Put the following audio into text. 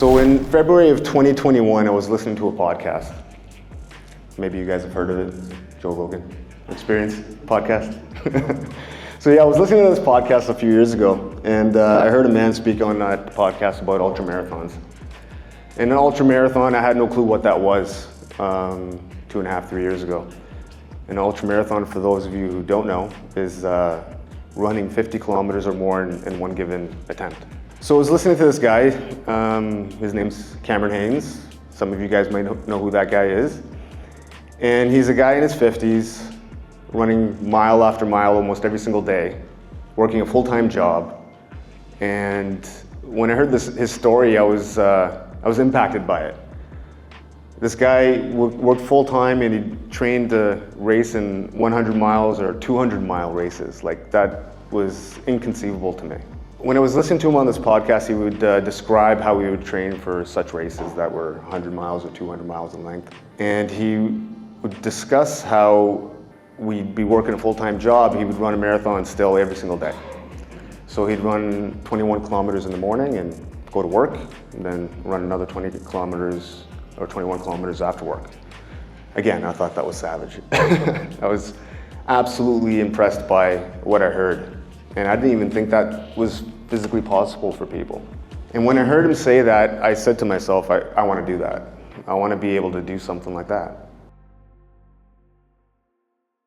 So in February of 2021, I was listening to a podcast. Maybe you guys have heard of it, Joe Rogan Experience Podcast. So yeah, I was listening to this podcast a few years ago, and I heard a man speak on that podcast about ultra marathons. And an ultra marathon, I had no clue what that was 2.5, 3 years ago. An ultra marathon, for those of you who don't know, is running 50 kilometers or more in one given attempt. So I was listening to this guy, his name's Cameron Haynes. Some of you guys might know who that guy is. And he's a guy in his 50s, running mile after mile almost every single day, working a full-time job. And when I heard his story, I was impacted by it. This guy worked full-time and he trained to race in 100 miles or 200-mile races. Like, that was inconceivable to me. When I was listening to him on this podcast, he would describe how he would train for such races that were 100 miles or 200 miles in length. And he would discuss how we'd be working a full-time job, he would run a marathon still every single day. So he'd run 21 kilometers in the morning and go to work, and then run another 20 kilometers or 21 kilometers after work. Again, I thought that was savage. I was absolutely impressed by what I heard. And I didn't even think that was physically possible for people. And when I heard him say that, I said to myself, I want to do that. I want to be able to do something like that.